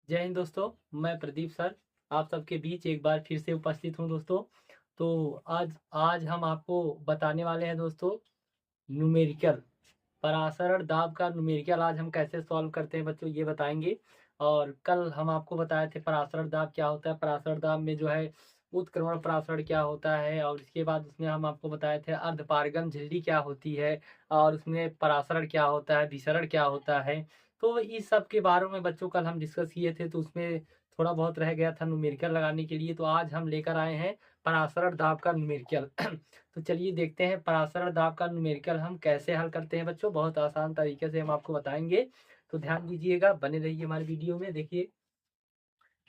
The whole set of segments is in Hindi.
जय हिंद दोस्तों। मैं प्रदीप सर आप सबके बीच एक बार फिर से उपस्थित हूं दोस्तों। तो आज आज हम आपको बताने वाले हैं दोस्तों न्यूमेरिकल पराशरण दाब का न्यूमेरिकल आज हम कैसे सॉल्व करते हैं बच्चों ये बताएंगे। और कल हम आपको बताए थे पराशरण दाब क्या होता है, पराशरण दाब में जो है उत्क्रमण पराशरण क्या होता है, और इसके बाद उसमें हम आपको बताए थे अर्धपारगम झिल्ली क्या होती है, और उसमें पराशरण क्या होता है, विसरण क्या होता है। तो इस सब के बारे में बच्चों कल हम डिस्कस किए थे, तो उसमें थोड़ा बहुत रह गया था न्यूमेरिकल लगाने के लिए। तो आज हम लेकर आए हैं पराशरण दाब का न्यूमेरिकल। तो चलिए देखते हैं पराशरण दाब का न्यूमेरिकल हम कैसे हल करते हैं बच्चों। बहुत आसान तरीके से हम आपको बताएंगे, तो ध्यान दीजिएगा, बने रहिए हमारे वीडियो में। देखिए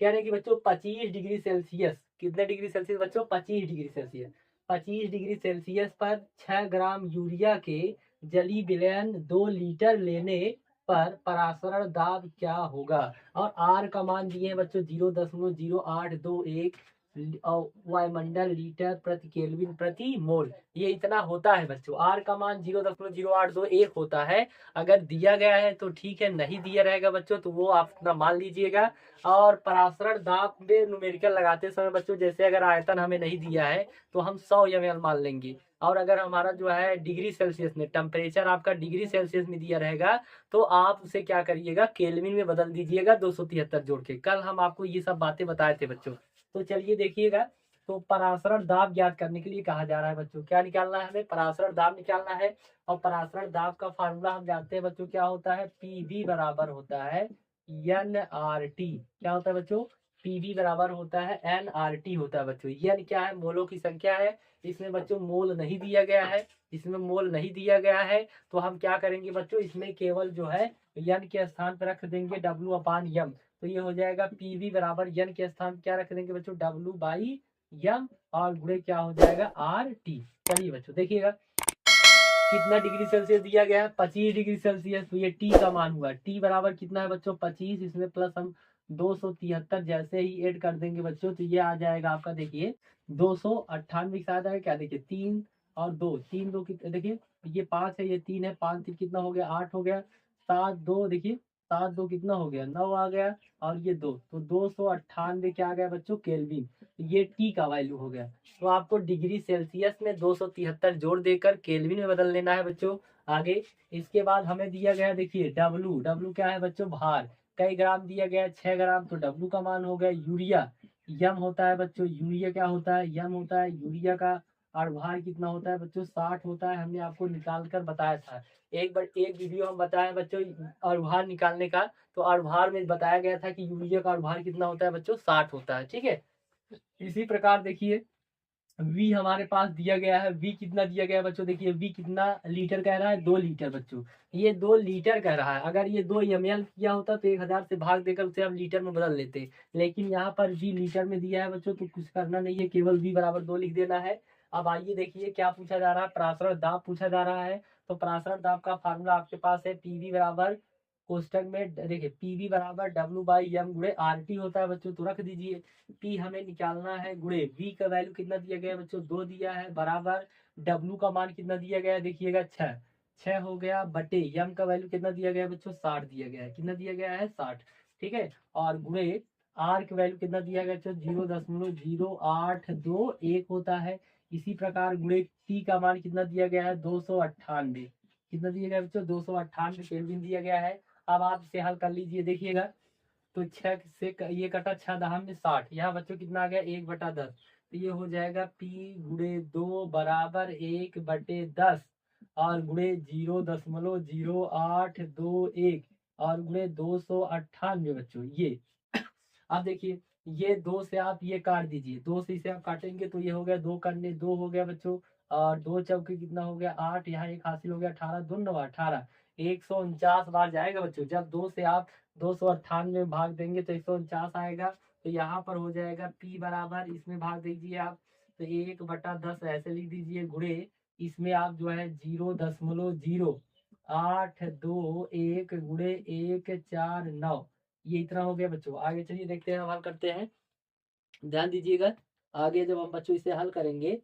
कह रहे हैं कि बच्चों 25 डिग्री सेल्सियस, कितने डिग्री सेल्सियस बच्चों? 25 डिग्री सेल्सियस। 25 डिग्री सेल्सियस पर 6 ग्राम यूरिया के जली विलयन 2 लीटर लेने पर पराशरण दाब क्या होगा। और आर का मान दिए हैं बच्चों 0.0821 और वायुमंडल लीटर प्रति केल्विन प्रति मोल। ये इतना होता है बच्चों। आर का मान 0.0821 होता है। अगर दिया गया है तो ठीक है, नहीं दिया रहेगा बच्चों तो वो आप अपना मान लीजिएगा। और पराशरण दाब में न्यूमेरिकल लगाते समय बच्चों जैसे अगर आयतन हमें नहीं दिया है तो हम 100 ml मान लेंगे। और अगर हमारा जो है डिग्री सेल्सियस में, टेम्परेचर आपका डिग्री सेल्सियस में दिया रहेगा तो आप उसे क्या करिएगा, केल्विन में बदल दीजिएगा 273 जोड़ के। कल हम आपको ये सब बातें बताए थे बच्चों। तो चलिए देखिएगा। तो पराशरण दाब ज्ञात करने के लिए कहा जा रहा है बच्चों, क्या निकालना है हमें? पराशरण दाब निकालना है। और पराशरण दाब का फार्मूला हम जानते हैं बच्चों, क्या होता है? पीवी बराबर होता है एन आर टी। क्या होता है बच्चों? पीवी बराबर होता है एन आर टी होता है बच्चों। एन क्या है? मोलों की संख्या है। इसमें बच्चों मोल नहीं दिया गया है, इसमें मोल नहीं दिया गया है। तो हम क्या करेंगे बच्चों, इसमें केवल जो है एन के स्थान पर रख देंगे डब्ल्यू अपान एम। तो ये हो जाएगा पीवी बराबर एन के स्थान क्या रख देंगे बच्चों, डब्ल्यू बाई एम, और गुणे क्या हो जाएगा, आर टी। चलिए बच्चों देखिएगा कितना डिग्री सेल्सियस दिया गया है, 25 डिग्री सेल्सियस। तो ये टी का मान हुआ, टी बराबर कितना है बच्चों, 25। इसमें प्लस हम 273 जैसे ही ऐड कर देंगे बच्चों तो ये आ जाएगा आपका, देखिए 298 के साथ आएगा क्या, देखिए 3 और 2, 3 2 कितने, देखिए ये 5 है, ये 3 है, 5 3 कितना हो गया, 8 हो गया। 7 2 देखिए, 7 2 कितना हो गया, 9 आ गया। और ये 2 तो 298 क्या आ गया बच्चों, केल्विन। ये टी का वैल्यू हो गया। तो आपको डिग्री सेल्सियस में 273 जोड़ देकर केल्विन में बदल लेना है बच्चों। आगे इसके बाद हमें दिया गया, देखिए डब्लू, डब्लू क्या है बच्चों, भार। कई ग्राम दिया गया है, 6 ग्राम, तो डब्लू का मान हो गया। यूरिया यम होता है बच्चों, यूरिया क्या होता है, यम होता है यूरिया का। और भार कितना होता है बच्चों, 60 होता है। हमने आपको निकाल कर बताया था, एक वीडियो हम बताए बच्चों अणुभार निकालने का। तो अणुभार में बताया गया था कि यूरिया का अणुभार कितना होता है बच्चों, 60 होता है। ठीक है, इसी प्रकार देखिए वी हमारे पास दिया गया है। वी कितना दिया गया है बच्चों, देखिए वी कितना लीटर कह रहा है, 2 लीटर बच्चों। ये 2 लीटर कह रहा है। अगर ये 2 ml किया होता तो 1000 से भाग देकर उसे हम लीटर में बदल लेते। लेकिन यहाँ पर वी लीटर में दिया है बच्चों, तो कुछ करना नहीं है, केवल वी बराबर 2 लिख देना है। अब आइए देखिए क्या पूछा जा रहा है, पराशरण दाब पूछा जा रहा है। तो पराशरण दाब का फार्मूला आपके पास है, पीवी बराबर कोष्टक में देखिए पीवी बराबर डब्ल्यू बाई एम गुणे आर टी होता है बच्चों। तो रख दीजिए, पी हमें निकालना है, गुणे वी का वैल्यू कितना दिया गया है बच्चों, 2 दिया है, बराबर डब्ल्यू का मान कितना दिया गया है, देखिएगा 6, 6 हो गया, बटे एम का वैल्यू कितना दिया गया है बच्चों, 60 दिया गया है। कितना दिया गया है, 60। ठीक है, और गुणे आर का वैल्यू कितना दिया गया बच्चों, 0.0821 होता है। इसी प्रकार गुणे टी का मान कितना दिया गया है, 298। कितना दिया गया बच्चों, 298 केल्विन दिया गया है। अब आप इसे हल कर लीजिए, देखिएगा तो 6 से ये कटा, 6 दहा में 60, यहाँ बच्चों कितना आ गया, 1/10। तो ये हो जाएगा पी गुणे 2 बराबर 1/10, और गुणे 0.0821, और गुणे 298 बच्चों ये। अब देखिए ये 2 से आप ये काट दीजिए, 2 से इसे आप काटेंगे तो ये हो गया, 2 करने 2 हो गया बच्चों। और 2 चौके कितना हो गया, 8, यहाँ एक हासिल हो गया, 18 2 18, 149 बार जाएगा बच्चों। जब 2 से आप 298 में भाग देंगे तो 149 आएगा। तो यहाँ पर हो जाएगा पी बराबर, इसमें भाग दीजिए आप, तो 1/10 ऐसे लिख दीजिए, गुणे इसमें आप जो है 0.0821 गुणे 149, ये इतना हो गया बच्चों। आगे चलिए देखते हैं, हम हल करते हैं, ध्यान दीजिएगा। आगे जब हम बच्चों इसे हल करेंगे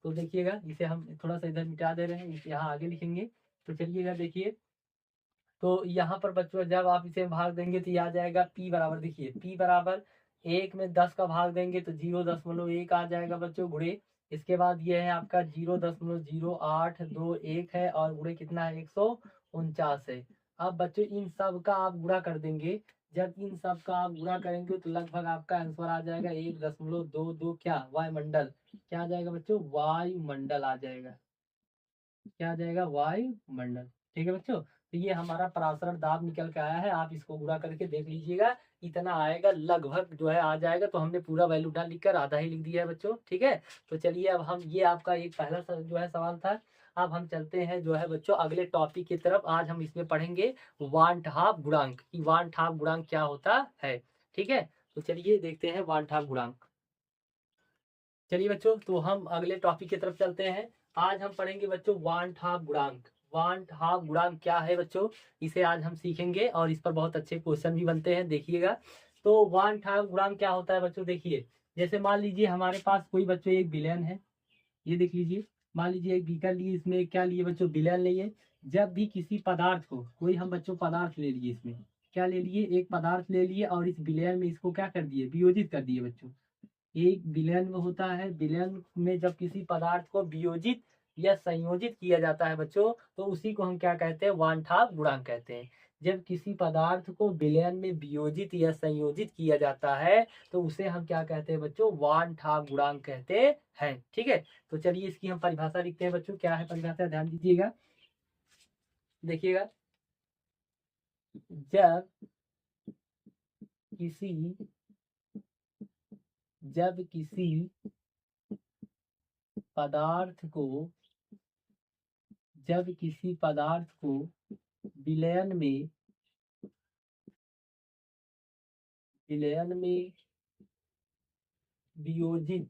तो देखिएगा, इसे हम थोड़ा सा इधर मिटा दे रहे हैं, इसे यहाँ आगे लिखेंगे। तो चलिएगा देखिए तो यहाँ पर बच्चों जब आप इसे भाग देंगे तो ये आ जाएगा p बराबर, देखिए p बराबर 1 में 10 का भाग देंगे तो 0.1 आ जाएगा बच्चों, गुणे इसके बाद ये है आपका 0.0821 है और गुणे कितना है 149 है। अब बच्चों इन सब का आप गुणा कर देंगे, जब इन सब का आप गुणा करेंगे तो लगभग आपका आंसर आ जाएगा 1.22 क्या वायुमंडल, क्या आ जाएगा बच्चों वायुमंडल आ जाएगा, क्या आ जाएगा वायुमंडल। ठीक है बच्चों, तो ये हमारा पराशरण दाब निकल के आया है, आप इसको गुणा करके देख लीजिएगा, इतना आएगा लगभग जो है आ जाएगा। तो हमने पूरा वैल्यू डाल लिखकर आधा ही लिख दिया है बच्चों। ठीक है, तो चलिए अब हम ये आपका एक पहला जो है सवाल था। अब हम चलते हैं जो है बच्चों अगले टॉपिक की तरफ। आज हम इसमें पढ़ेंगे वान हाफ गुणांक की वान हाफ गुणांक क्या होता है। ठीक है, तो चलिए देखते हैं वान हाफ गुणांक। चलिए बच्चों, तो हम अगले टॉपिक की तरफ चलते हैं। आज हम पढ़ेंगे बच्चों वान हाफ गुणांक। वान हाफ गुणांक क्या है बच्चों, इसे आज हम सीखेंगे और इस पर बहुत अच्छे क्वेश्चन भी बनते हैं, देखिएगा। तो वान हाफ गुणांक क्या होता है बच्चों, देखिए जैसे मान लीजिए हमारे पास कोई बच्चों एक विलयन है, ये देख लीजिए, मान लीजिए एक बीकर लिए, इसमें क्या लिए बच्चों विलयन लिए। जब भी किसी पदार्थ को, कोई हम बच्चों पदार्थ ले लिए, इसमें क्या ले लिए, एक पदार्थ ले लिए और इस विलयन में इसको क्या कर दिए, वियोजित कर दिए बच्चों। एक विलयन में होता है, विलयन में जब किसी पदार्थ को वियोजित या संयोजित किया जाता है बच्चों, तो उसी को हम क्या कहते हैं, वान हाफ गुणांक कहते हैं। जब किसी पदार्थ को विलयन में वियोजित या संयोजित किया जाता है तो उसे हम क्या कहते हैं बच्चों, वान हाफ गुणांक कहते हैं। ठीक है, तो चलिए इसकी हम परिभाषा लिखते हैं बच्चों, क्या है परिभाषा, ध्यान दीजिएगा, देखिएगा। जब किसी जब किसी पदार्थ को जब किसी पदार्थ को विलयन में विलयन में वियोजित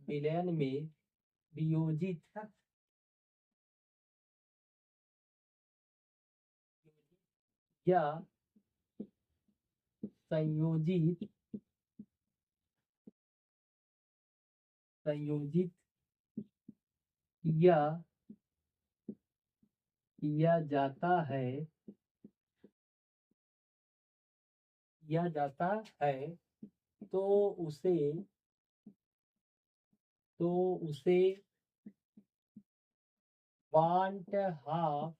विलयन में वियोजित या संयोजित संयोजित किया किया जाता है किया जाता है तो उसे तो उसे वांट हाफ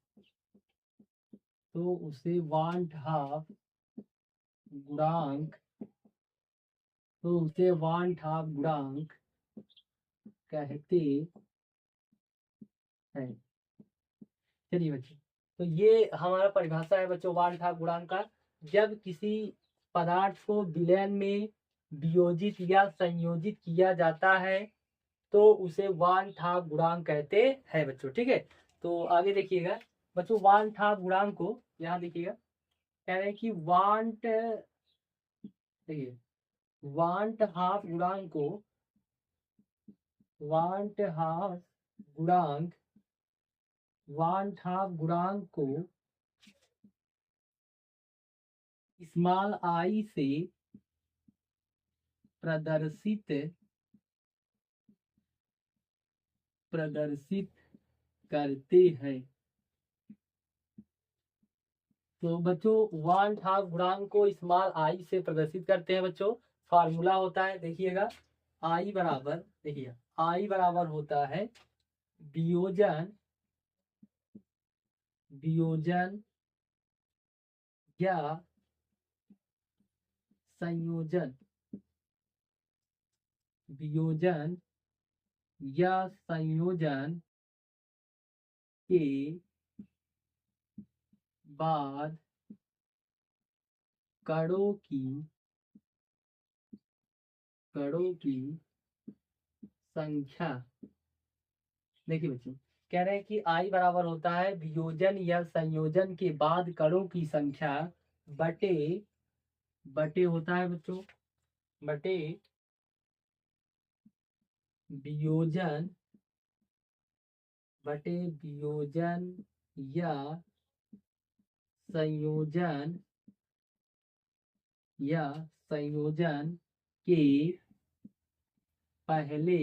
वांट हाफ गुणांक कहते हैं। चलिए बच्चों, तो ये हमारा परिभाषा है बच्चों वान हाफ गुणांक का। जब किसी पदार्थ को विलयन में वियोजित या संयोजित किया जाता है तो उसे वान हाफ गुणांक कहते हैं बच्चों। ठीक है, तो आगे देखिएगा बच्चों, वान हाफ गुणांक को यहाँ देखिएगा, कह रहे हैं कि वांट, देखिए वांट हाफ गुणांक को वांट हाफ गुणांक वांट हाफ गुणांक को स्मॉल आई से प्रदर्शित प्रदर्शित करते हैं। तो बच्चों वन हाफ गुणांक को स्मॉल आई से प्रदर्शित करते हैं बच्चों। फार्मूला होता है, देखिएगा, आई बराबर, देखिए आई बराबर होता है वियोजन वियोजन या संयोजन वियोजन या संयोजन के बाद कणों की संख्या। देखिए बच्चों, कह रहे हैं कि आई बराबर होता है वियोजन या संयोजन के बाद कणों की संख्या बटे बटे होता है बच्चों, बटे वियोजन या संयोजन या संयोजन के पहले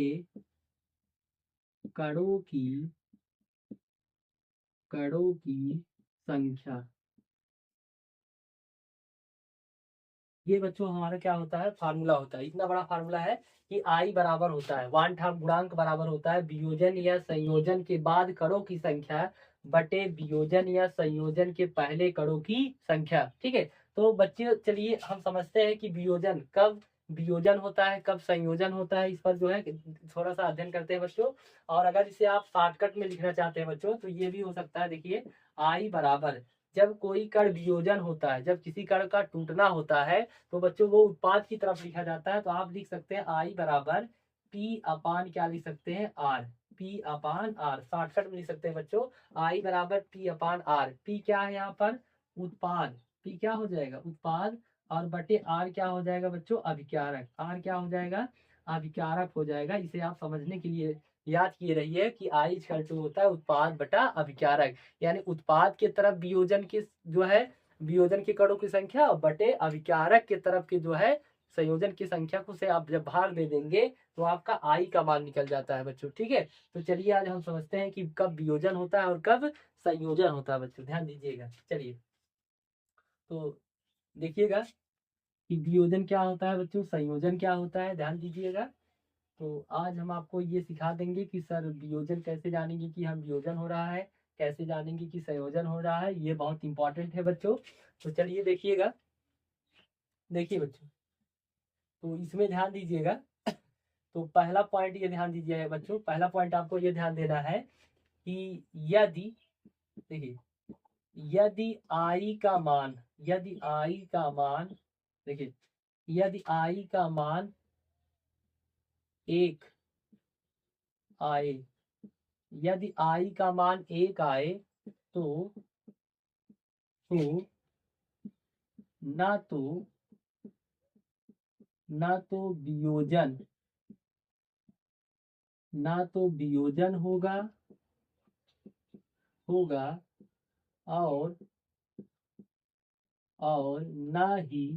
कणों की संख्या। ये बच्चों हमारा क्या होता है, फार्मूला होता है। इतना बड़ा फार्मूला है कि आई बराबर होता है वन ठाम गुणांक बराबर होता है वियोजन या संयोजन के बाद कड़ों की संख्या बटे वियोजन या संयोजन के पहले कड़ों की संख्या। ठीक है, तो बच्चे चलिए हम समझते हैं कि वियोजन कब वियोजन होता है, कब संयोजन होता है, इस पर जो है थोड़ा सा अध्ययन करते हैं बच्चों। और अगर इसे आप शॉर्टकट में लिखना चाहते हैं बच्चों तो ये भी हो सकता है। देखिए, आई बराबर, जब कोई कण वियोजन होता है, जब किसी कण का टूटना होता है तो बच्चों वो उत्पाद की तरफ लिखा जाता है। तो आप लिख सकते हैं आई बराबर पी अपान क्या लिख सकते हैं, आर। पी अपान आर शॉर्टकट में लिख सकते हैं बच्चों, आई बराबर पी अपान आर। पी क्या है यहाँ पर, उत्पाद। पी क्या हो जाएगा, उत्पाद। और बटे आर क्या हो जाएगा बच्चों, अभिकारक। आर क्या हो जाएगा, अभिकारक हो जाएगा। इसे आप समझने के लिए याद किए रहिए कि आई इक्वल टू होता है उत्पाद बटा अभिकारक, यानी उत्पाद के तरफ वियोजन की जो है वियोजन के कणों की संख्या बटे अभिकारक के तरफ की जो है संयोजन की संख्या को से आप जब भाग दे देंगे तो आपका आई का मान निकल जाता है बच्चों। ठीक है, तो चलिए आज हम समझते हैं कि कब वियोजन होता है और कब संयोजन होता है बच्चों, ध्यान दीजिएगा। चलिए तो देखिएगा कि वियोजन क्या होता है बच्चों, संयोजन क्या होता है, ध्यान दीजिएगा। तो आज हम आपको ये सिखा देंगे कि सर वियोजन कैसे जानेंगे कि हम वियोजन हो रहा है, कैसे जानेंगे कि संयोजन हो रहा है, ये बहुत इंपॉर्टेंट है बच्चों। तो चलिए देखिएगा, देखिए बच्चों, तो इसमें ध्यान दीजिएगा। तो पहला पॉइंट ये ध्यान दीजिएगा बच्चों, पहला पॉइंट आपको ये ध्यान देना है कि यदि, देखिए, यदि आई का मान, यदि आई का मान, देखिए, यदि आई का मान एक आए, यदि आई का मान एक आए तो तो ना तो ना तो वियोजन, ना तो वियोजन होगा होगा और और ना ही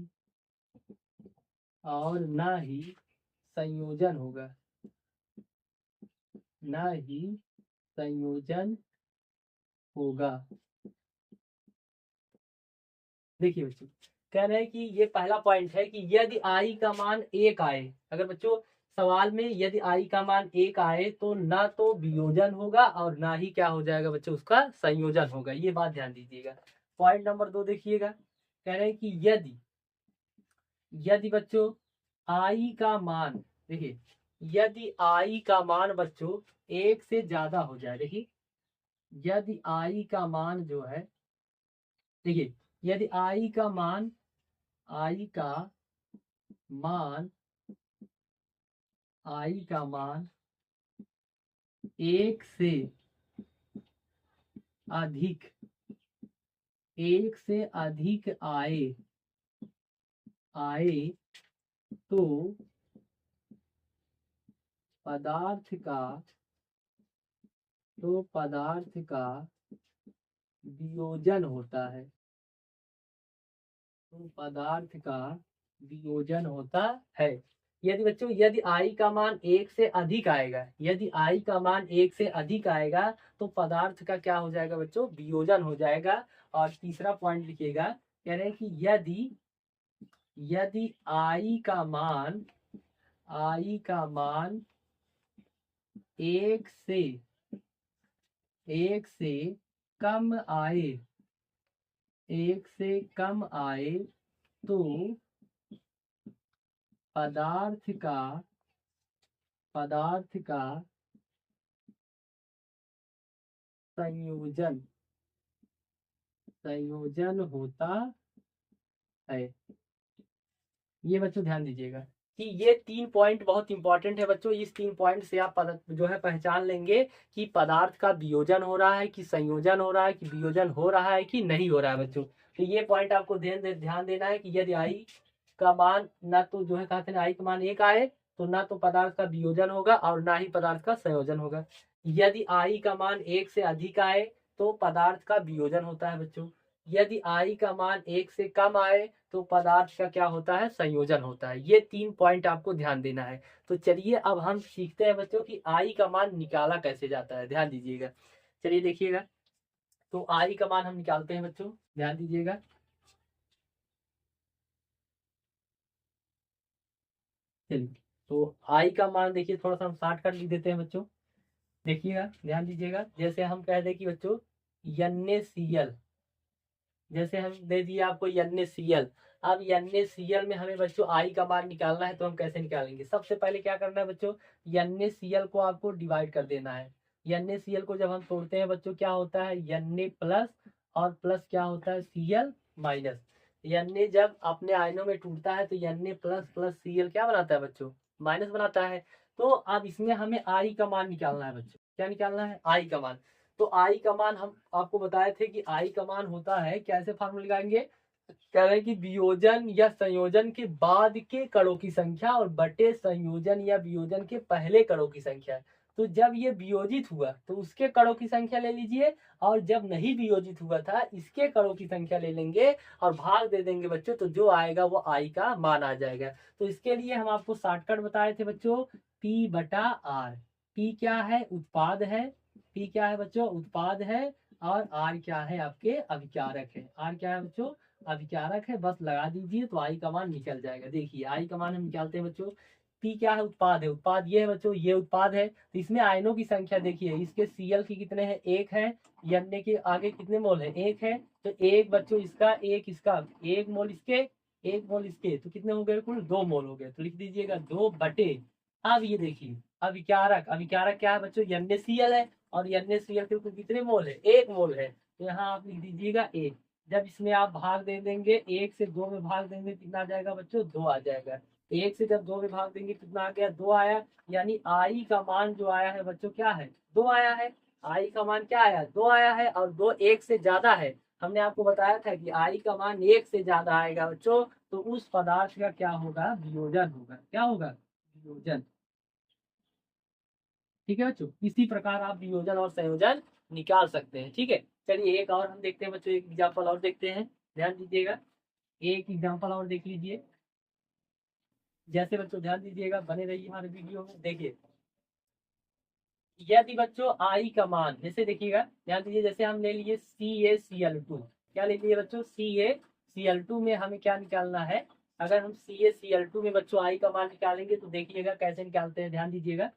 और ना ही संयोजन होगा, ना ही संयोजन होगा। देखिए बच्चों, कह रहे हैं कि ये पहला पॉइंट है कि यदि आई का मान एक आए, अगर बच्चों सवाल में यदि आई का मान एक आए तो ना तो वियोजन होगा और ना ही क्या हो जाएगा बच्चों, उसका संयोजन होगा। ये बात ध्यान दीजिएगा। पॉइंट नंबर 2 देखिएगा, कह रहे हैं कि यदि, यदि बच्चों आई का मान, देखिए, यदि आई का मान बच्चों एक से ज्यादा हो जाए, देखिए, यदि आई का मान जो है, देखिए, यदि आई का मान, आई का मान, आई का मान एक से अधिक, एक से अधिक आए आए तो पदार्थ का, तो पदार्थ का वियोजन होता है, तो पदार्थ का वियोजन होता है। यदि बच्चों, यदि आई का मान एक से अधिक आएगा, यदि आई का मान एक से अधिक आएगा तो पदार्थ का क्या हो जाएगा बच्चों, वियोजन हो जाएगा। और तीसरा पॉइंट लिखिएगा, कह रहे हैं कि यदि, यदि आई का मान, आई का मान एक से, एक से कम आए, एक से कम आए तो पदार्थ का, पदार्थ का संयोजन, संयोजन होता है। ये बच्चों ध्यान दीजिएगा कि ये 3 पॉइंट बहुत इंपॉर्टेंट है बच्चों। इस 3 पॉइंट से आप जो है पहचान लेंगे कि पदार्थ का वियोजन हो रहा है कि संयोजन हो रहा है, कि वियोजन हो रहा है कि नहीं हो रहा है बच्चों। तो ये पॉइंट आपको ध्यान देना है कि यदि आई का मान ना तो जो है कहते हैं आई का मान एक आए तो ना तो पदार्थ का वियोजन होगा और ना ही पदार्थ का संयोजन होगा। यदि आई का मान एक से अधिक आए तो पदार्थ का वियोजन होता है बच्चों। यदि आई का मान एक से कम आए तो पदार्थ का क्या होता है, संयोजन होता है। ये 3 पॉइंट आपको ध्यान देना है। तो चलिए अब हम सीखते हैं बच्चों कि आई का मान निकाला कैसे जाता है, ध्यान दीजिएगा। चलिए देखिएगा, तो आई का मान हम निकालते हैं बच्चों, ध्यान दीजिएगा। चलिए, तो आई का मान देखिए, थोड़ा सा हम शॉर्टकट लिख देते हैं बच्चों। देखिएगा, ध्यान दीजिएगा, जैसे हम कह दें कि बच्चों NaCl, जैसे हम दे दिए आपको NaCl। अब NaCl में हमें बच्चों आई का मान निकालना है, तो हम कैसे निकालेंगे? सबसे पहले क्या करना है बच्चों, NaCl को आपको डिवाइड कर देना है। NaCl को जब हम तोड़ते हैं बच्चों, क्या होता है Na प्लस, और प्लस क्या होता है Cl माइनस। Na जब अपने आयनों में टूटता है तो Na प्लस प्लस Cl क्या बनाता है बच्चों, माइनस बनाता है। तो अब इसमें हमें आई का मान निकालना है बच्चों। क्या निकालना है? आई का मान। तो आई का मान हम आपको बताए थे कि आई का मान होता है, कैसे फार्मूला लगाएंगे, कह रहे हैं कि वियोजन या संयोजन के बाद के कणों की संख्या और बटे संयोजन या वियोजन के पहले कणों की संख्या। तो जब ये वियोजित हुआ तो उसके कणों की संख्या ले लीजिए, और जब नहीं वियोजित हुआ था इसके कणों की संख्या ले लेंगे और भाग दे देंगे बच्चों, तो जो आएगा वो आई का मान आ जाएगा। तो इसके लिए हम आपको शॉर्टकट बताए थे बच्चों, P बटा आर। P क्या है? उत्पाद है। P क्या है बच्चों? उत्पाद है। और R क्या है? आपके अभिकारक है। R क्या है बच्चों? अभिकारक है। बस लगा दीजिए तो आई का मान निकल जाएगा। देखिए आई का मान हम निकालते हैं बच्चों। P क्या है? उत्पाद है। उत्पाद ये है बच्चों, ये उत्पाद है। तो इसमें आयनों की संख्या देखिए, इसके Cl की कितने हैं? एक है। Na के आगे कितने मोल है? एक है। तो एक बच्चों इसका, एक इसका, एक मोल इसके, एक मोल इसके, तो कितने हो गए? कुल 2 मोल हो गए। तो लिख दीजिएगा 2 बटे। अब ये देखिए अभिकारक, अभिकारक क्या है बच्चों? NaCl है। और NaCl के कुल कितने मोल है? 1 मोल है। तो यहाँ आप लिख दीजिएगा 1। जब इसमें आप भाग दे देंगे, 1 से 2 में भाग देंगे, कितना आ जाएगा बच्चों? 2 आ जाएगा। 1 से जब 2 में भाग देंगे कितना आ गया? 2 आया। यानी आई का मान जो आया है बच्चों क्या है? 2 आया है। आई का मान क्या आया? 2 आया है। और 2 1 से ज्यादा है। हमने आपको बताया था कि आई का मान 1 से ज्यादा आएगा बच्चों, तो उस पदार्थ का क्या होगा? वियोजन होगा। क्या होगा? वियोजन। ठीक है बच्चों, इसी प्रकार आप वियोजन और संयोजन निकाल सकते हैं। ठीक है, चलिए एक और हम देखते हैं बच्चों, एक एग्जाम्पल और देखते हैं, ध्यान दीजिएगा। एक एग्जाम्पल और देख लीजिए। जैसे बच्चों ध्यान दीजिएगा, बने रहिए हमारे वीडियो में। देखिए, यदि बच्चों आई का मान, जैसे देखिएगा, ध्यान दीजिए, जैसे हम ले लिए CaCl2। क्या ले लिए बच्चों? CaCl2 में हमें क्या निकालना है? अगर हम CaCl2 में बच्चों आई का मान निकालेंगे तो देखिएगा कैसे निकालते हैं, ध्यान दीजिएगा।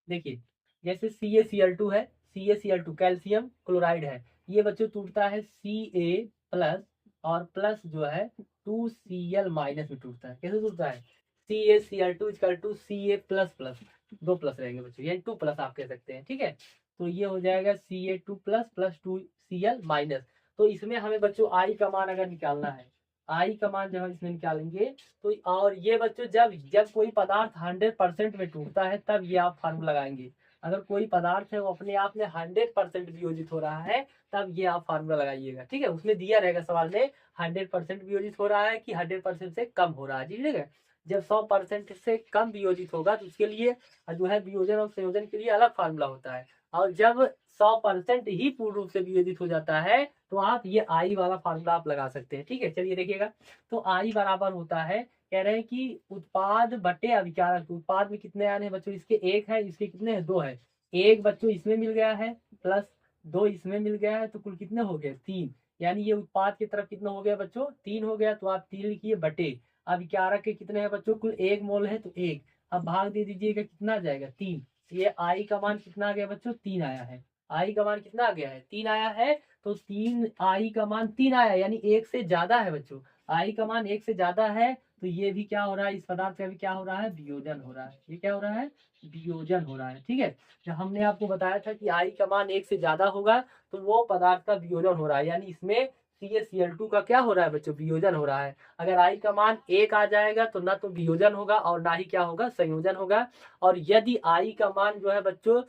देखिए, जैसे CaCl2 है, CaCl2 कैल्शियम क्लोराइड है। ये बच्चों टूटता है Ca प्लस, और प्लस जो है 2Cl माइनस में टूटता है। कैसे टूटता है? CaCl2 equal to Ca plus plus, 2 plus रहेंगे बच्चों, यानी 2 प्लस आप कह सकते हैं। ठीक है, तो ये हो जाएगा Ca2 plus plus 2Cl minus. तो इसमें हमें बच्चों आई का मान अगर निकालना है, आई का मान जब हम इसमें निकालेंगे तो, और ये बच्चों जब जब कोई पदार्थ 100% में टूटता है तब ये आप फार्मूला लगाएंगे। अगर कोई पदार्थ है वो अपने आप में 100% वियोजित हो रहा है, तब ये आप फार्मूला लगाइएगा। ठीक है, उसमें दिया रहेगा सवाल में 100% वियोजित हो रहा है कि 100% से कम हो रहा है। ठीक है, जब 100% से कम वियोजित होगा तो उसके लिए जो है वियोजन और संयोजन के लिए अलग फार्मूला होता है। और जब 100% ही पूर्ण रूप से वियोजित हो जाता है तो आप ये आई वाला फार्मूला आप लगा सकते हैं। ठीक है, चलिए देखिएगा, तो आई बराबर होता है, कह रहे हैं कि उत्पाद बटे अभिकारक। उत्पाद में कितने आने हैं बच्चों? इसके 1 है, इसके कितने हैं? 2 है। एक बच्चों इसमें मिल गया है, प्लस 2 इसमें मिल गया है, तो कुल कितने हो गए? 3। यानी ये उत्पाद की तरफ कितना हो गया बच्चों? 3 हो गया। तो आप 3 लिखिए बटे अभिकारक के कितने हैं बच्चों? कुल 1 मोल है तो 1। अब भाग दे दीजिएगा, कितना आ जाएगा? 3। ये आई का मान कितना आ गया बच्चों? 3 आया है। आई का मान कितना आ गया है? 3 आया है। तो 3, आई का मान 3 आया, यानी 1 से ज्यादा है बच्चों। आई का मान 1 से ज्यादा है, तो ये भी क्या हो रहा है? इस पदार्थ का भी क्या हो रहा है? वियोजन हो रहा है। ये क्या हो रहा है? वियोजन हो रहा है। ठीक है, जो हमने आपको बताया था कि आई का मान 1 से ज्यादा होगा तो वो पदार्थ का वियोजन हो रहा है, यानी इसमें CaCl2 का क्या हो रहा है बच्चों? वियोजन हो रहा है। अगर आई का मान 1 आ जाएगा तो ना तो वियोजन होगा और ना ही क्या होगा? संयोजन होगा। और यदि आई का मान जो है बच्चों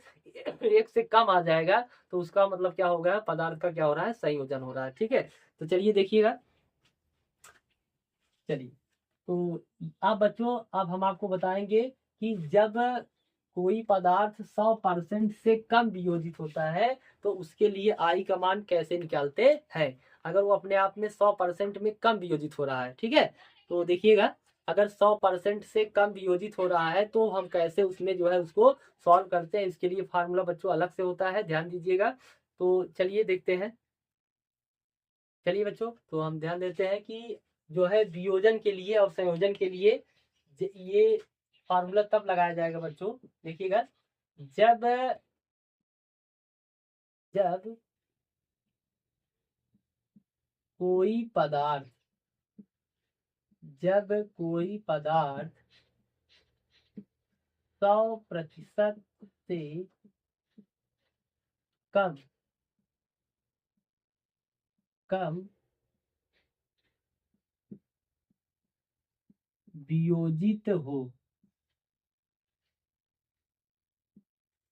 1 से कम आ जाएगा तो उसका मतलब क्या होगा? पदार्थ का क्या हो रहा है? संयोजन हो रहा है। ठीक है, तो चलिए देखिएगा। चलिए, तो अब बच्चों, अब हम आपको बताएंगे कि जब कोई पदार्थ 100% से कम वियोजित होता है तो उसके लिए आई का मान कैसे निकालते हैं, अगर वो अपने आप में 100% में कम वियोजित हो रहा है। ठीक है, तो देखिएगा, अगर 100% से कम वियोजित हो रहा है तो हम कैसे उसमें जो है उसको सॉल्व करते हैं। इसके लिए फार्मूला बच्चों अलग से होता है, ध्यान दीजिएगा। तो चलिए देखते हैं। चलिए बच्चों, तो हम ध्यान देते हैं कि जो है वियोजन के लिए और संयोजन के लिए ये फार्मूला तब लगाया जाएगा बच्चों। देखिएगा, जब जब कोई पदार्थ जब कोई पदार्थ 100% से कम कम वियोजित हो।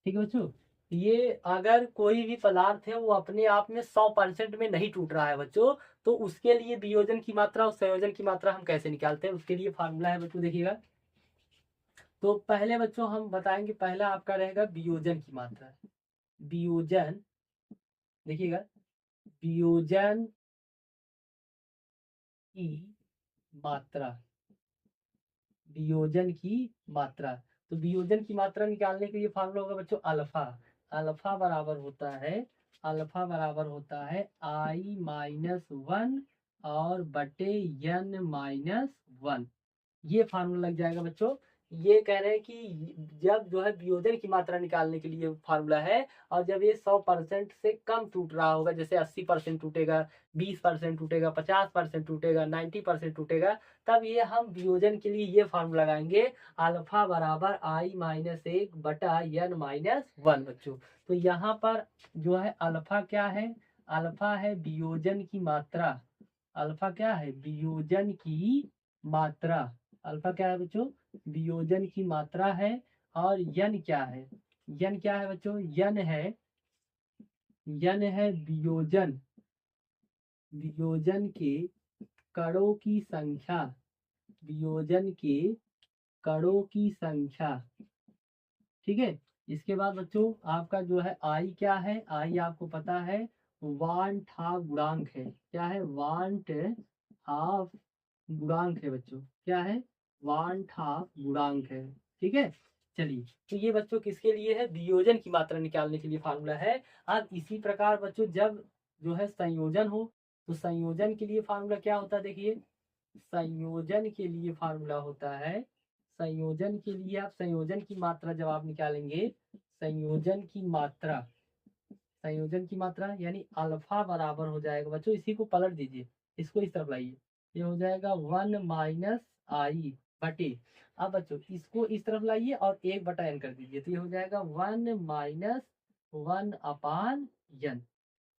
ठीक है बच्चों, ये अगर कोई भी पदार्थ है वो अपने आप में 100% में नहीं टूट रहा है बच्चों, तो उसके लिए वियोजन की मात्रा और संयोजन की मात्रा हम कैसे निकालते हैं, उसके लिए फार्मूला है बच्चों। देखिएगा, तो पहले बच्चों हम बताएंगे, पहला आपका रहेगा वियोजन की मात्रा। वियोजन, देखिएगा, वियोजन की मात्रा, वियोजन की मात्रा। तो वियोजन की मात्रा निकालने के लिए फार्मूला होगा बच्चों अल्फा। अल्फा बराबर होता है, अल्फा बराबर होता है I-1 और बटे N-1। ये फार्मूला लग जाएगा बच्चों। ये कह रहे हैं कि जब जो है वियोजन की मात्रा निकालने के लिए फार्मूला है, और जब ये 100% से कम टूट रहा होगा, जैसे 80% टूटेगा, 20% टूटेगा, 50% टूटेगा, 90% टूटेगा, तब ये हम वियोजन के लिए ये फार्मूला लगाएंगे, अल्फा बराबर I-1 बटा N-1 बच्चों। तो यहाँ पर जो है अल्फा क्या है, अल्फा है वियोजन की मात्रा। अल्फा क्या है, वियोजन की मात्रा। अल्फा क्या है बच्चों, वियोजन की मात्रा है। और यन क्या है, यन क्या है बच्चों, यन है वियोजन, वियोजन के कणों की संख्या, वियोजन के कणों की संख्या। ठीक है, इसके बाद बच्चों आपका जो है आई क्या है, आई आपको पता है वांट हाफ गुणांक है। क्या है, वांट हाफ गुणांक है बच्चों। क्या है, वांट हाफ गुणांक है। ठीक है, चलिए, तो ये बच्चों किसके लिए है, वियोजन की मात्रा निकालने के लिए फार्मूला है। अब इसी प्रकार बच्चों जब जो है संयोजन हो, तो संयोजन के लिए फार्मूला क्या होता है, देखिए, संयोजन के लिए फार्मूला होता है, संयोजन के लिए आप संयोजन की मात्रा जब आप निकालेंगे, संयोजन की मात्रा, संयोजन की मात्रा यानी अल्फा बराबर हो जाएगा बच्चों, इसी को पलट दीजिए, इसको इस तरफ लाइए, ये हो जाएगा 1 - I बटे, अब बच्चों इसको इस तरफ लाइए और 1/n कर दीजिए, तो ये हो जाएगा 1 - 1/n।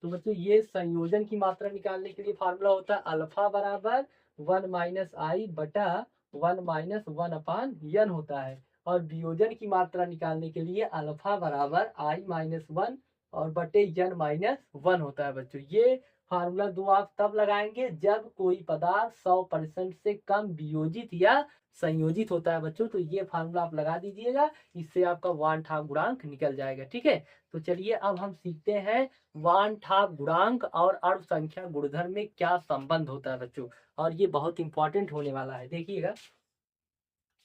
तो बच्चों ये संयोजन की मात्रा निकालने के लिए फार्मूला होता है अल्फा बराबर 1 - I बटा 1 - 1/n होता है। और वियोजन की मात्रा निकालने के लिए अल्फा बराबर I-1 और बटे N-1 होता है बच्चों। ये फार्मूला दो आप तब लगाएंगे जब कोई पदार्थ 100% से कम वियोजित या संयोजित होता है बच्चों। तो ये फार्मूला आप लगा दीजिएगा, इससे आपका वांट हाफ गुणांक निकल जाएगा। ठीक है, तो चलिए अब हम सीखते हैं वांट हाफ गुणांक और अणु संख्या गुणधर्म में क्या संबंध होता है बच्चों। और ये बहुत इंपॉर्टेंट होने वाला है, देखिएगा,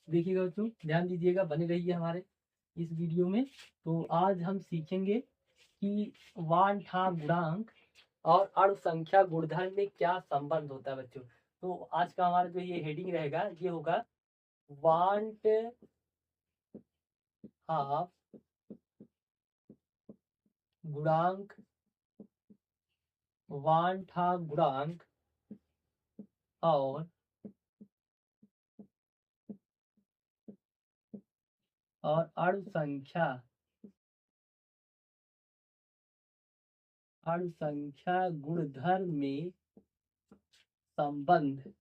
देखिएगा बच्चों, ध्यान दीजिएगा, बने रहिए हमारे इस वीडियो में। तो आज हम सीखेंगे कि वांट हाफ गुणांक और अणु संख्या गुणधर्म में क्या संबंध होता है बच्चों। तो आज का हमारा जो ये हेडिंग रहेगा, ये होगा वांट हाफ गुणांक, वांट हाफ गुणांक और अणु संख्या, अणु संख्या गुणधर्म में संबंध।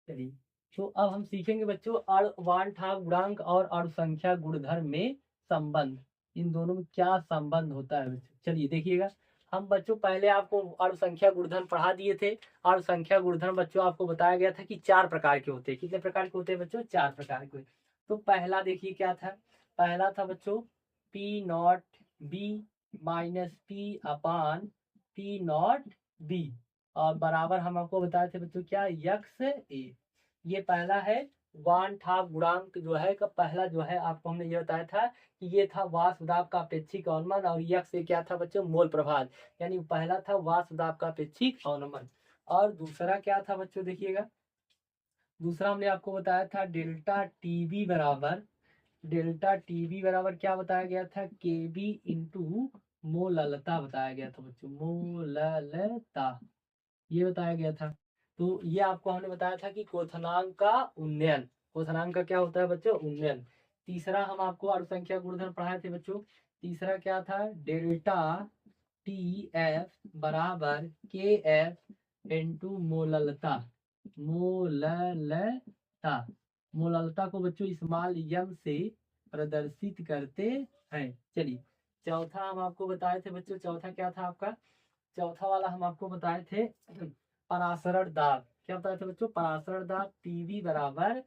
चलिए, तो अब हम सीखेंगे बच्चों वांट हाफ गुणांक और अणु संख्या गुणधर्म में संबंध, इन दोनों में क्या संबंध होता है बच्चों। चलिए देखिएगा, हम बच्चों पहले आपको अणु संख्या गुणधर्म पढ़ा दिए थे। अणु संख्या गुणधर्म बच्चों आपको बताया गया था कि 4 प्रकार के होते हैं। कितने प्रकार के होते हैं बच्चों, 4 प्रकार के। तो पहला देखिए क्या था, पहला था बच्चों P0B - P/P0B और बराबर हम आपको बताए थे बच्चों क्या, यक्स ए। ये पहला है वान ठा गुणांक जो है का पहला जो है आपको हमने ये बताया था कि ये था वाष्प दाब का अपेक्षिक अवनमन, और यक्ष से क्या था बच्चों, मोल प्रभाव। यानी पहला था वाष्प दाब का अपेक्षिक अवनमन। और दूसरा क्या था बच्चों, देखिएगा दूसरा हमने आपको बताया था डेल्टा टीबी बराबर, डेल्टा टीबी बराबर क्या बताया गया था, केबी इंटू मोललता बताया गया था बच्चों, मोललता ये बताया गया था। तो ये आपको हमने बताया था कि क्वथनांक का उन्नयन, क्वथनांक का क्या होता है बच्चों, उन्नयन। तीसरा हम आपको अनुसंख्या गुणधर्म पढ़ाए थे बच्चों, तीसरा क्या था, डेल्टा टी एफ बराबर के एफ इंटू मोललता, मोललता, मोललता को बच्चों स्मॉल यम से प्रदर्शित करते हैं। चलिए चौथा हम आपको बताए थे बच्चों, चौथा क्या था आपका, चौथा वाला हम आपको बताए थे परासरण दाब। क्या बताया था बच्चों, परासरण दाब पीवी बराबर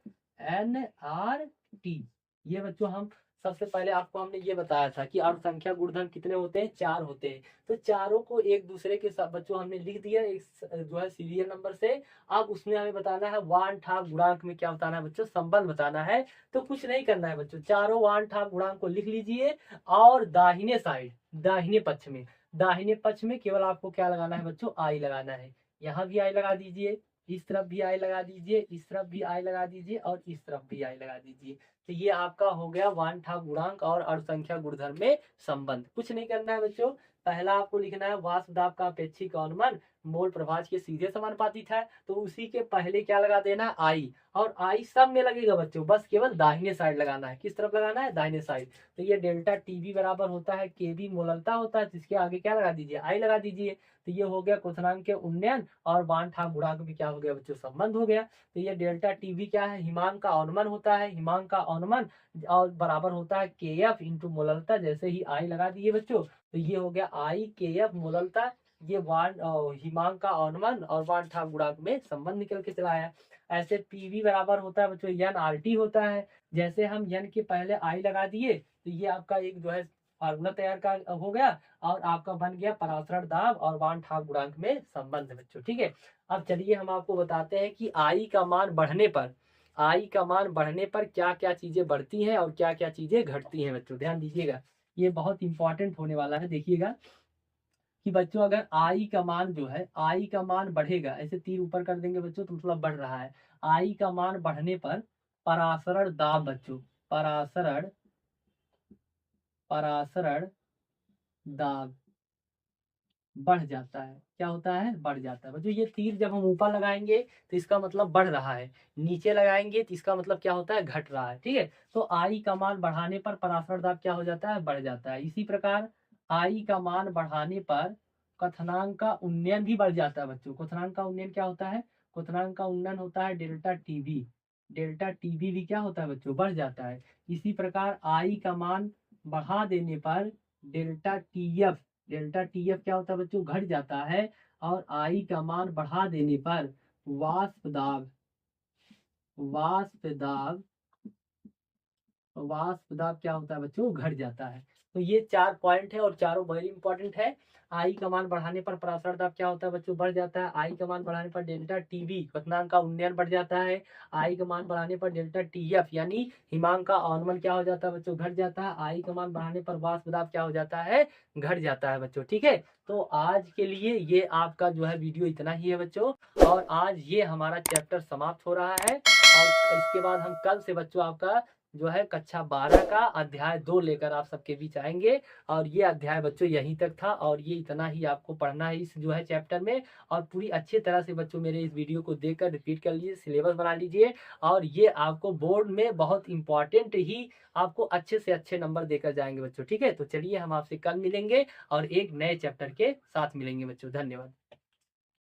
एन आर टी। ये बच्चों हम सबसे पहले आपको हमने ये बताया था कि अनुसंख्या गुणधर्म कितने होते हैं, 4 होते हैं। तो चारों को एक दूसरे के साथ बच्चों हमने लिख दिया एक जो है सीरियल नंबर से। अब उसमें हमें बताना है वान ठाक गुणांक में क्या बताना है बच्चों, संबंध बताना है। तो कुछ नहीं करना है बच्चों, चारों वान ठाक गुणांक को लिख लीजिए और दाहिने साइड, दाहिने पक्ष में, दाहिने पक्ष में केवल आपको क्या लगाना है बच्चों, आई लगाना है। यहाँ भी आई लगा दीजिए, इस तरफ भी आई लगा दीजिए, इस तरफ भी आई लगा दीजिए और इस तरफ भी आई लगा दीजिए। तो ये आपका हो गया वान ठा गुणांक और अनुसंख्या गुणधर्म में संबंध। कुछ नहीं करना है बच्चों, पहला आपको लिखना है वाष्प दाब का अपेक्षिक अवनमन मोल प्रभाज के सीधे समानुपातिक है, तो उसी के पहले क्या लगा देना है, आई। और आई सब में लगेगा बच्चों, बस केवल दाहिने साइड लगाना है। किस तरफ लगाना है, दाहिने साइड। तो ये डेल्टा टीवी बराबर होता है केबी मोललता होता है, जिसके आगे क्या लगा दीजिए, आई लगा दीजिए। तो ये हो गया क्वथनांक के उन्नयन और वान ठा गुणांक भी क्या हो गया बच्चों, संबंध हो गया। तो ये डेल्टा टीवी क्या है, हिमांक का अवनमन होता है, हिमांक का अवनमन और बराबर होता है के एफ इंटू मोललता। जैसे ही आई लगा दिए बच्चों तो ये हो गया आई के एफ मोललता, ये वान हिमांक का अवनमन और वान ठा गुणांक में संबंध निकल के चला आया। ऐसे पीवी बराबर होता है बच्चों एन आर टी होता है। जैसे हम एन के पहले आई लगा दिए तो ये आपका एक जो है फार्मूला तैयार का हो गया और आपका बन गया परासरण दाब और वान ठाक गुणांक में संबंध बच्चों। ठीक है, अब चलिए हम आपको बताते हैं कि आई का मान बढ़ने पर, आई का मान बढ़ने पर क्या क्या चीजें बढ़ती हैं और क्या क्या चीजें घटती हैं बच्चों, ध्यान दीजिएगा। ये बहुत इंपॉर्टेंट होने वाला है। देखिएगा कि बच्चों अगर आई का मान जो है, आई का मान बढ़ेगा, ऐसे तीर ऊपर कर देंगे बच्चों तो मतलब बढ़ रहा है। आई का मान बढ़ने पर परासरण दाब बच्चों, परासरण, परासरण दाब बढ़ जाता है। क्या होता है, बढ़ जाता है बच्चों। ये तीर जब हम ऊपर लगाएंगे तो इसका मतलब बढ़ रहा है, नीचे लगाएंगे तो इसका मतलब क्या होता है, घट रहा है। ठीक है, तो आई का मान बढ़ाने पर परासरण दाब क्या हो जाता है, बढ़ जाता है। इसी प्रकार आई का मान बढ़ाने पर क्वथनांक का उन्नयन भी बढ़ जाता है बच्चों। क्वथनांक का उन्नयन क्या होता है, क्वथनांक का उन्नयन होता है डेल्टा टीबी, डेल्टा टीबी भी क्या होता है बच्चों, बढ़ जाता है। इसी प्रकार आई का मान बढ़ा देने पर डेल्टा टीएफ, डेल्टा टीएफ क्या होता है बच्चों, घट जाता है। और आई का मान बढ़ा देने पर वाष्प दाब, वाष्प दाब, वाष्प दाब क्या होता है बच्चों, घट जाता है। तो ये 4 पॉइंट है और चारों वेरी इंपॉर्टेंट है। आई का मान बढ़ाने पर परासरण दाब क्या होता है बच्चों, बढ़ जाता है। आई का मान बढ़ाने पर डेल्टा टीबी क्वथनांक का उन्नयन बढ़ जाता है। आई का मान बढ़ाने पर डेल्टा टीएफ यानी हिमांक का अवनमन क्या हो जाता है बच्चों, घट जाता है। आई का मान बढ़ाने पर वाष्प दाब क्या हो जाता है, घट जाता है बच्चों। ठीक है, तो आज के लिए ये आपका जो है वीडियो इतना ही है बच्चों, और आज ये हमारा चैप्टर समाप्त हो रहा है। और इसके बाद हम कल से बच्चों आपका जो है कक्षा 12 का अध्याय 2 लेकर आप सबके बीच आएंगे। और ये अध्याय बच्चों यहीं तक था और ये इतना ही आपको पढ़ना है इस जो है चैप्टर में। और पूरी अच्छी तरह से बच्चों मेरे इस वीडियो को देखकर रिपीट कर लीजिए, सिलेबस बना लीजिए, और ये आपको बोर्ड में बहुत इंपॉर्टेंट ही आपको अच्छे से अच्छे नंबर देकर जाएंगे बच्चों। ठीक है, तो चलिए हम आपसे कल मिलेंगे और एक नए चैप्टर के साथ मिलेंगे बच्चों। धन्यवाद।